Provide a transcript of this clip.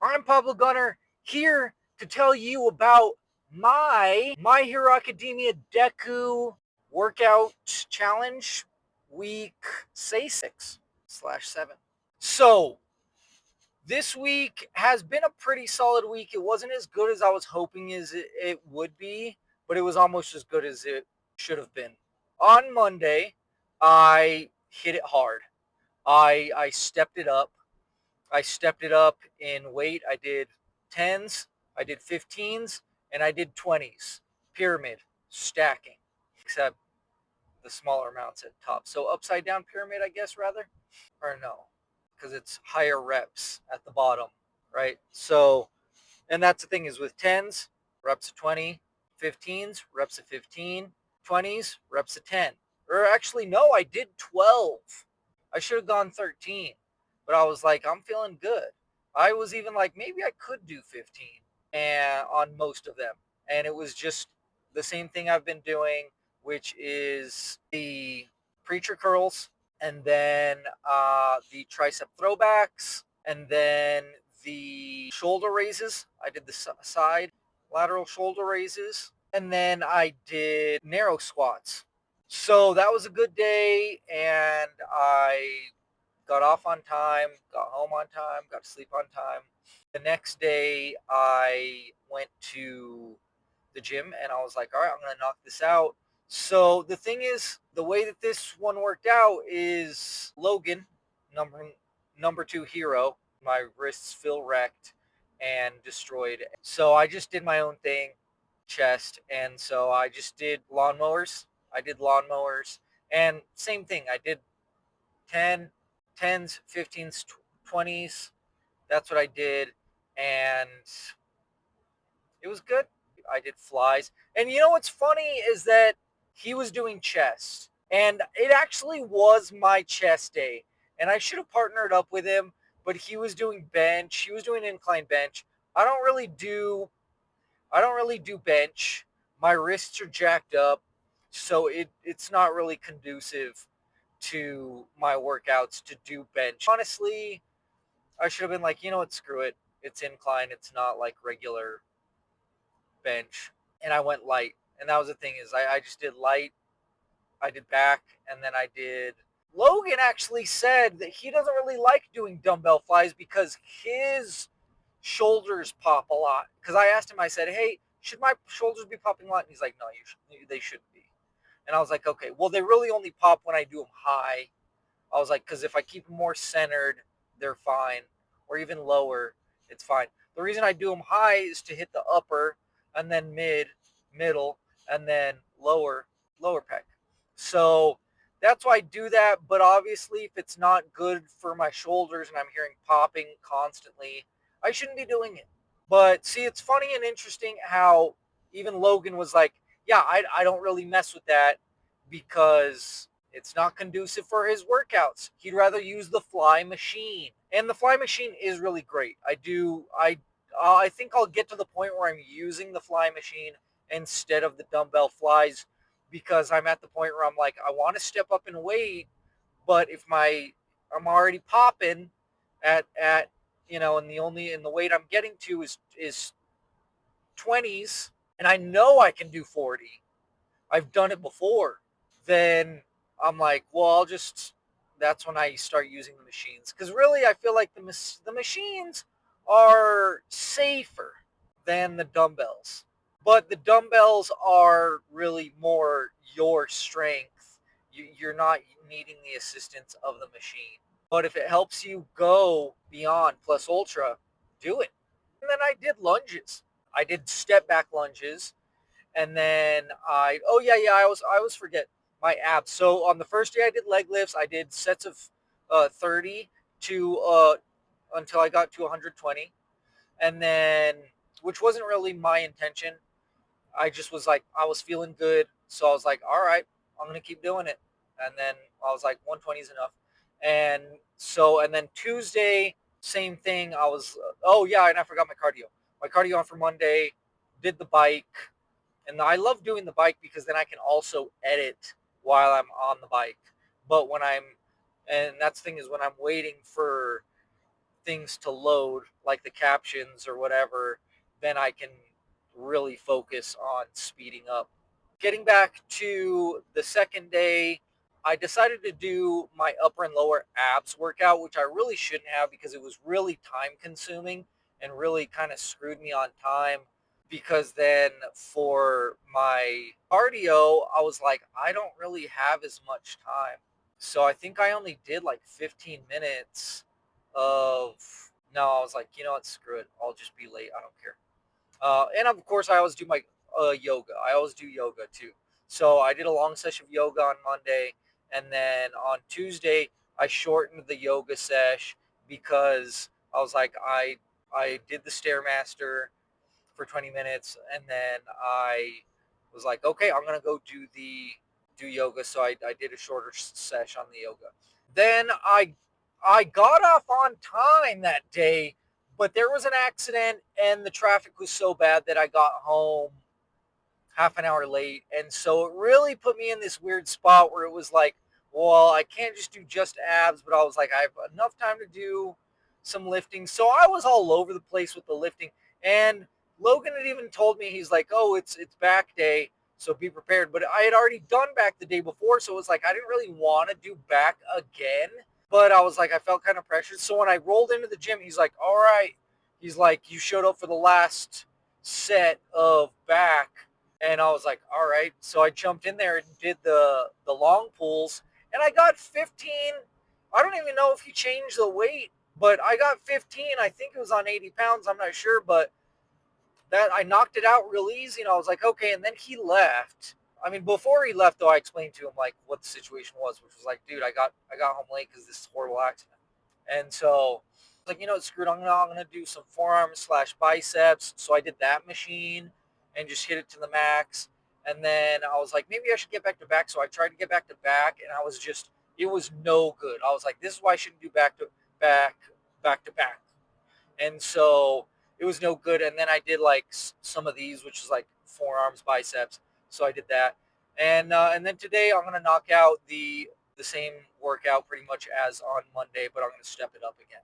I'm Pablo Gunner, here to tell you about My Hero Academia Deku workout challenge week, say 6/7. So, this week has been a pretty solid week. It wasn't as good as I was hoping it would be, but it was almost as good as it should have been. On Monday, I hit it hard. I stepped it up. I stepped it up in weight. I did 10s, I did 15s, and I did 20s. Pyramid, stacking, except the smaller amounts at top. So upside down pyramid, I guess, rather. Or no, because it's higher reps at the bottom, right? So, and that's the thing is with 10s, reps of 20, 15s, reps of 15, 20s, reps of 10. Or actually, no, I did 12. I should have gone 13, but I was like, I'm feeling good. I was even like, maybe I could do 15 and on most of them. And it was just the same thing I've been doing, which is the preacher curls, and then the tricep throwbacks, and then the shoulder raises. I did the side lateral shoulder raises, and then I did narrow squats. So that was a good day, and I got off on time, got home on time, got to sleep on time. The next day, I went to the gym, and I was like, all right, I'm going to knock this out. So the thing is, the way that this one worked out is Logan, number 2 hero. My wrists feel wrecked and destroyed. So I just did my own thing, chest, and so I just did lawnmowers. I did lawnmowers, and same thing. I did 10, 10s, 15s, 20s. That's what I did, and it was good. I did flies. And you know what's funny is that he was doing chest. And it actually was my chest day. And I should have partnered up with him, but he was doing bench. He was doing incline bench. I don't really do bench. My wrists are jacked up, so it's not really conducive to my workouts to do bench. Honestly, I should have been like, you know what, screw it. It's incline. It's not like regular bench, and I went light. And that was the thing is I just did light. I did back, and then I did. Logan actually said that he doesn't really like doing dumbbell flies because his shoulders pop a lot. Because I asked him, I said, hey, should my shoulders be popping a lot? And he's like, no, they shouldn't be. And I was like, okay, well, they really only pop when I do them high. I was like, because if I keep them more centered, they're fine. Or even lower, it's fine. The reason I do them high is to hit the upper, and then middle, and then lower pec. So that's why I do that. But obviously, if it's not good for my shoulders and I'm hearing popping constantly, I shouldn't be doing it. But see, it's funny and interesting how even Logan was like, yeah, I don't really mess with that because it's not conducive for his workouts. He'd rather use the fly machine. And the fly machine is really great. I think I'll get to the point where I'm using the fly machine instead of the dumbbell flies because I'm at the point where I'm like, I want to step up in weight, but if I'm already popping at and the weight I'm getting to is 20s, and I know I can do 40. I've done it before. Then I'm like, well, that's when I start using the machines. Because really, I feel like the machines are safer than the dumbbells. But the dumbbells are really more your strength. You're not needing the assistance of the machine. But if it helps you go beyond plus ultra, do it. And then I did lunges. I did step back lunges. And then I always forget my abs. So on the first day I did leg lifts. I did sets of 30 to until I got to 120, and then which wasn't really my intention. I just was like I was feeling good, so I was like, all right, I'm gonna keep doing it. And then I was like 120 is enough, and then Tuesday same thing. I was oh yeah, and I forgot my cardio. My cardio on for Monday, did the bike. And I love doing the bike because then I can also edit while I'm on the bike. But and that's the thing is when I'm waiting for things to load, like the captions or whatever, then I can really focus on speeding up. Getting back to the second day, I decided to do my upper and lower abs workout, which I really shouldn't have because it was really time consuming and really kind of screwed me on time. Because then for my cardio, I was like, I don't really have as much time. So I think I only did like 15 minutes of, no, I was like, you know what, screw it. I'll just be late. I don't care. And of course, I always do my yoga. I always do yoga too. So I did a long session of yoga on Monday, and then on Tuesday I shortened the yoga sesh because I was like I did the stairmaster for 20 minutes, and then I was like, okay, I'm gonna go do yoga. So I did a shorter sesh on the yoga. Then I got off on time that day, but there was an accident and the traffic was so bad that I got home half an hour late. And so it really put me in this weird spot where it was like, well, I can't just do just abs, but I was like, I have enough time to do some lifting. So I was all over the place with the lifting. And Logan had even told me, he's like, oh, it's back day, so be prepared. But I had already done back the day before, so it was like I didn't really want to do back again. But I was like, I felt kind of pressured. So when I rolled into the gym, he's like, all right. He's like, you showed up for the last set of back. And I was like, all right. So I jumped in there and did the long pulls, and I got 15. I don't even know if he changed the weight, but I got 15. I think it was on 80 pounds. I'm not sure, but that I knocked it out real easy. And I was like, okay. And then he left. I mean, before he left, though, I explained to him like what the situation was, which was like, dude, I got home late because this horrible accident. And so, like, you know, screw it. I'm gonna do some forearms slash biceps. So I did that machine and just hit it to the max. And then I was like, maybe I should get back to back. So I tried to get back to back, and I was just, it was no good. I was like, this is why I shouldn't do back, back to back. And so it was no good. And then I did like some of these, which is like forearms, biceps. So I did that, and then today I'm gonna knock out the same workout pretty much as on Monday, but I'm gonna step it up again.